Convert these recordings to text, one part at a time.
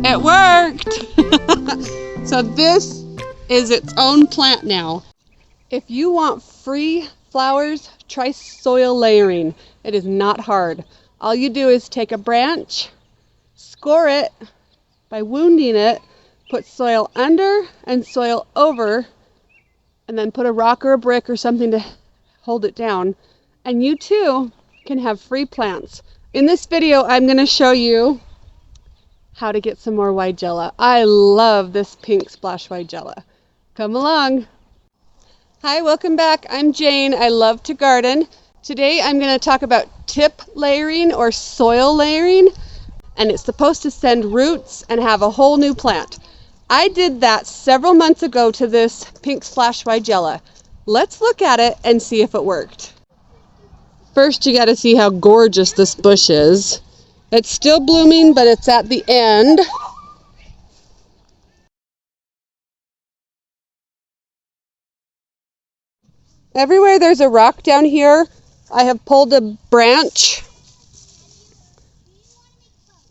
It worked! So this is its own plant now. If you want free flowers, try soil layering. It is not hard. All you do is take a branch, score it by wounding it, put soil under and soil over, and then put a rock or a brick or something to hold it down. And you too can have free plants. In this video, I'm going to show you how to get some more Weigela. I love this pink splash Weigela. Come along. Hi, welcome back. I'm Jane. I love to garden. Today I'm going to talk about tip layering or soil layering, and it's supposed to send roots and have a whole new plant. I did that several months ago to this pink splash Weigela. Let's look at it and see if it worked. First, you got to see how gorgeous this bush is. It's still blooming, but it's at the end. Everywhere there's a rock down here, I have pulled a branch,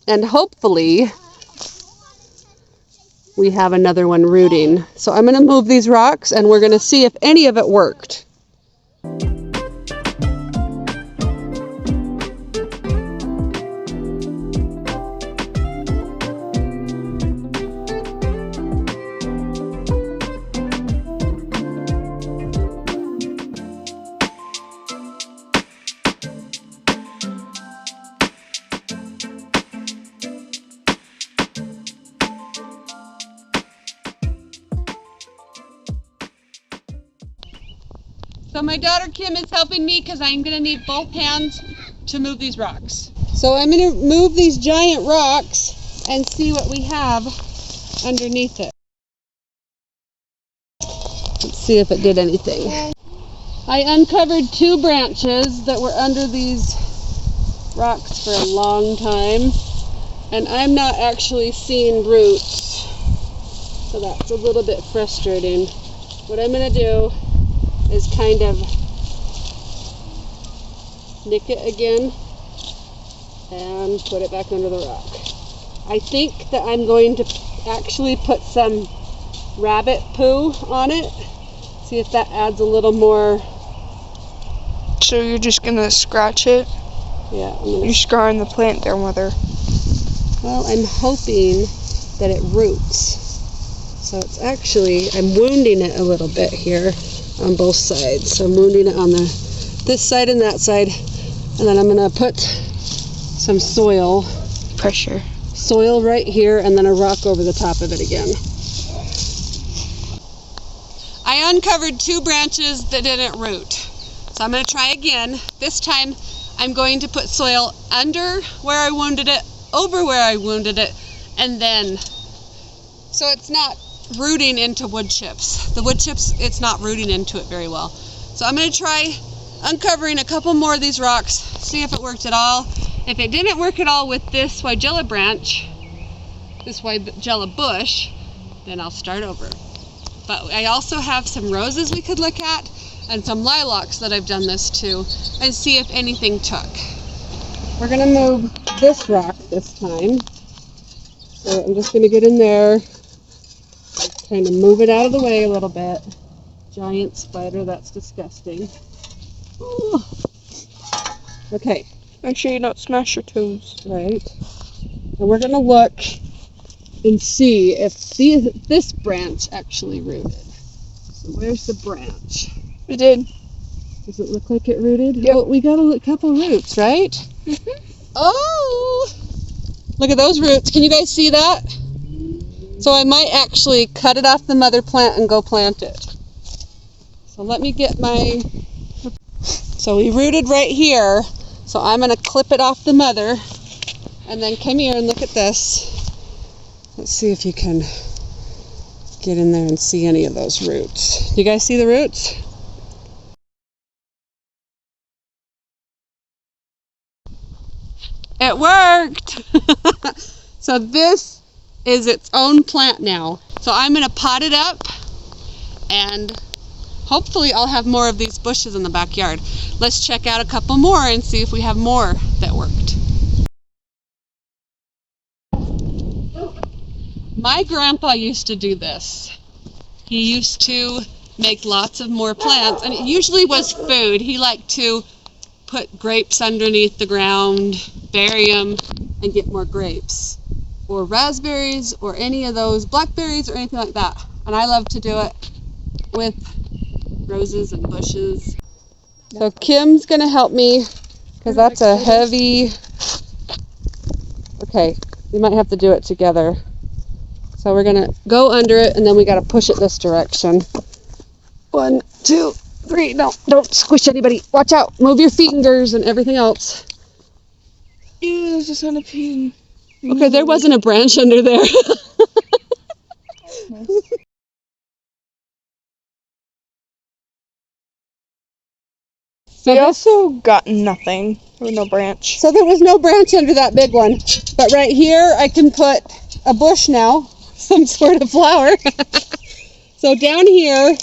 and hopefully we have another one rooting. So I'm going to move these rocks and we're going to see if any of it worked. So my daughter Kim is helping me because I'm going to need both hands to move these rocks. So I'm going to move these giant rocks and see what we have underneath it. Let's see if it did anything. I uncovered two branches that were under these rocks for a long time, and I'm not actually seeing roots. So that's a little bit frustrating. What I'm going to do is kind of nick it again and put it back under the rock. I think that I'm going to actually put some rabbit poo on it, see if that adds a little more. So you're just gonna scratch it? Yeah. You're scarring the plant down with her. Well, I'm hoping that it roots. So it's actually, I'm wounding it a little bit here on both sides. So I'm wounding it on this side and that side, and then I'm going to put some soil right here, and then a rock over the top of it again. I uncovered two branches that didn't root, so I'm going to try again. This time I'm going to put soil under where I wounded it, over where I wounded it, and then, so it's not rooting into wood chips. The wood chips, it's not rooting into it very well. So I'm going to try uncovering a couple more of these rocks, see if it worked at all. If it didn't work at all with this Weigela branch, this Weigela bush, then I'll start over. But I also have some roses we could look at and some lilacs that I've done this to, and see if anything took. We're going to move this rock this time. So I'm just going to get in there, kind of move it out of the way a little bit. Giant spider, that's disgusting. Ooh. Okay. Make sure you don't smash your toes. Right. And we're going to look and see if this branch actually rooted. So where's the branch? It did. Does it look like it rooted? Yep. Oh, we got a couple roots, right? Mm-hmm. Oh! Look at those roots. Can you guys see that? So I might actually cut it off the mother plant and go plant it. So let me get my... So we rooted right here. So I'm going to clip it off the mother. And then come here and look at this. Let's see if you can get in there and see any of those roots. You guys see the roots? It worked! So this is its own plant now. So I'm going to pot it up, and hopefully I'll have more of these bushes in the backyard. Let's check out a couple more and see if we have more that worked. My grandpa used to do this. He used to make lots of more plants, and it usually was food. He liked to put grapes underneath the ground, bury them, and get more grapes, or raspberries, or any of those, blackberries, or anything like that. And I love to do it with roses and bushes. So Kim's gonna help me, because that's a heavy, okay, we might have to do it together. So we're gonna go under it, and then we gotta push it this direction. 1, 2, 3, no, don't squish anybody. Watch out, move your fingers and everything else. Ew, there's a centipede. Okay, there wasn't a branch under there. We also got nothing. There was no branch. So there was no branch under that big one. But right here, I can put a bush now, some sort of flower. So down here,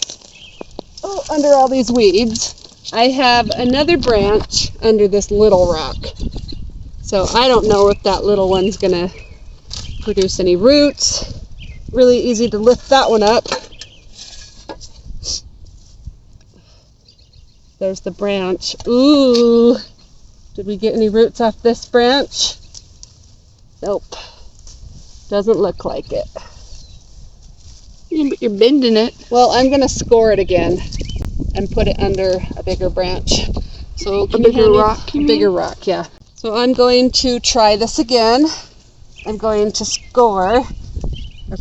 under all these weeds, I have another branch under this little rock. So I don't know if that little one's gonna produce any roots. Really easy to lift that one up. There's the branch. Ooh, did we get any roots off this branch? Nope, doesn't look like it. Yeah, but you're bending it. Well, I'm gonna score it again and put it under a bigger branch. So A bigger rock, you a bigger rock, yeah. So I'm going to try this again. I'm going to score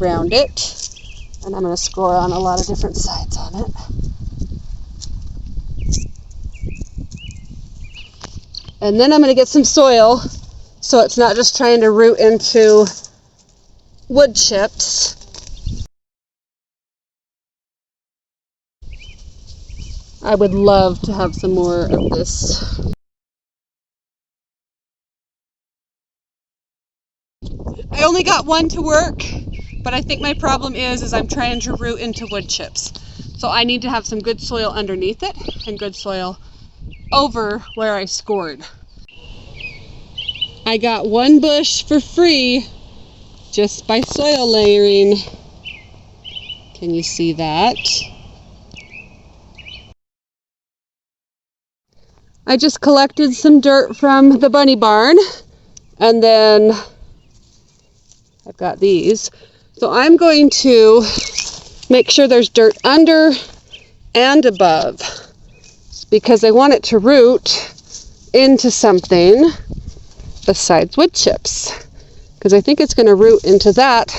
around it, and I'm going to score on a lot of different sides on it. And then I'm going to get some soil so it's not just trying to root into wood chips. I would love to have some more of this. I only got one to work, but I think my problem is I'm trying to root into wood chips. So I need to have some good soil underneath it and good soil over where I scored. I got one bush for free just by soil layering. Can you see that? I just collected some dirt from the bunny barn, and then I've got these. So I'm going to make sure there's dirt under and above, because I want it to root into something besides wood chips, because I think it's going to root into that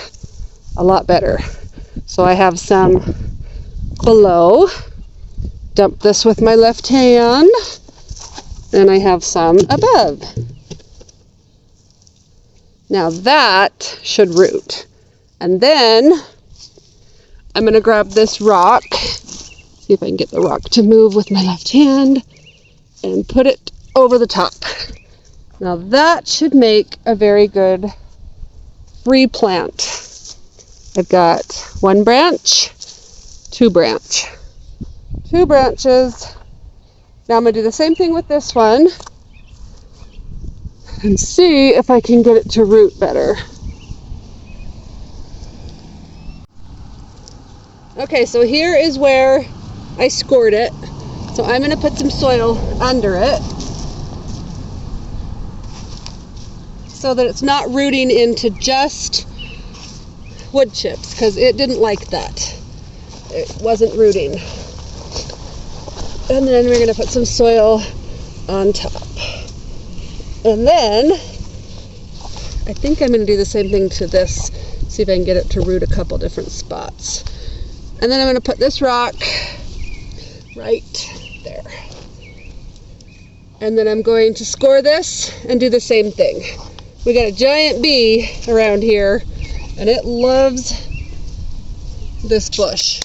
a lot better. So I have some below. Dump this with my left hand. And I have some above. Now that should root. And then I'm going to grab this rock, see if I can get the rock to move with my left hand, and put it over the top. Now that should make a very good free plant. I've got one branch, two branches. Now I'm going to do the same thing with this one and see if I can get it to root better. Okay, so here is where I scored it. So I'm going to put some soil under it so that it's not rooting into just wood chips, because it didn't like that. It wasn't rooting. And then we're going to put some soil on top. And then I think I'm going to do the same thing to this, see if I can get it to root a couple different spots. And then I'm going to put this rock right there. And then I'm going to score this and do the same thing. We got a giant bee around here, and it loves this bush.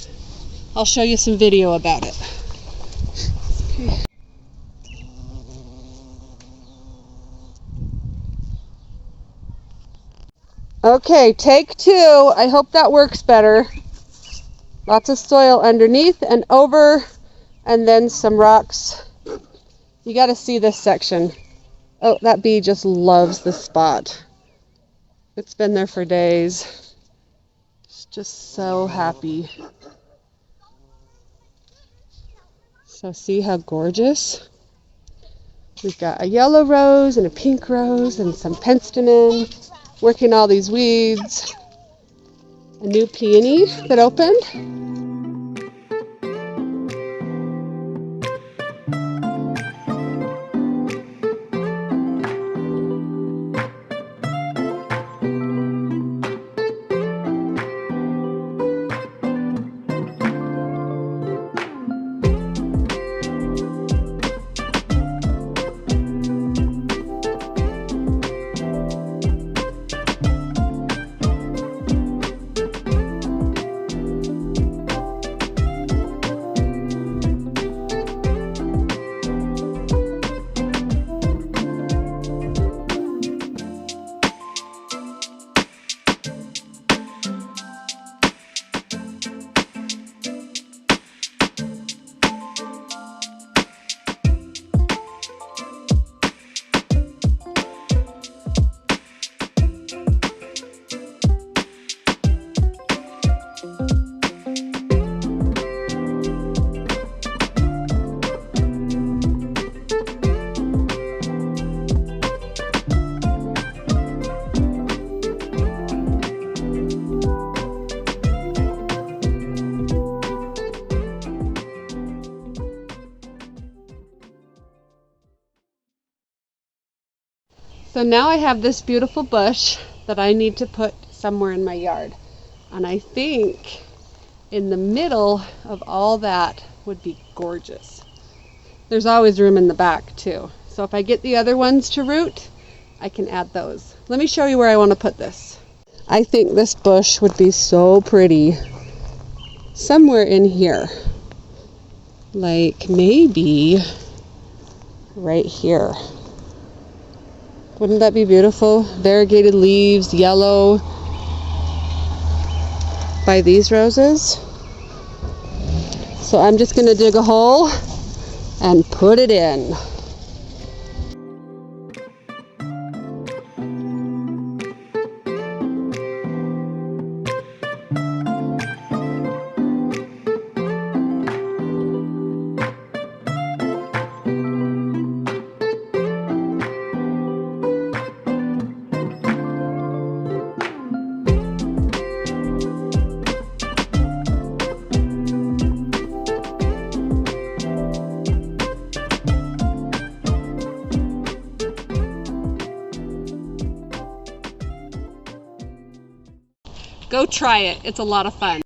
I'll show you some video about it. Okay, take two. I hope that works better. Lots of soil underneath and over, and then some rocks. You got to see this section. Oh, that bee just loves this spot. It's been there for days. just so happy. So see how gorgeous? We've got a yellow rose and a pink rose and some penstemon, working all these weeds. A new peony that opened. So now I have this beautiful bush that I need to put somewhere in my yard. And I think in the middle of all that would be gorgeous. There's always room in the back too. So if I get the other ones to root, I can add those. Let me show you where I want to put this. I think this bush would be so pretty somewhere in here. Like maybe right here. Wouldn't that be beautiful? Variegated leaves, yellow, by these roses. So I'm just going to dig a hole and put it in. Go try it. It's a lot of fun.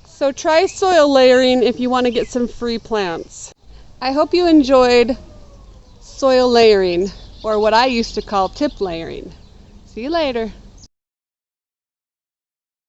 So try soil layering if you want to get some free plants. I hope you enjoyed soil layering, or what I used to call tip layering. See you later.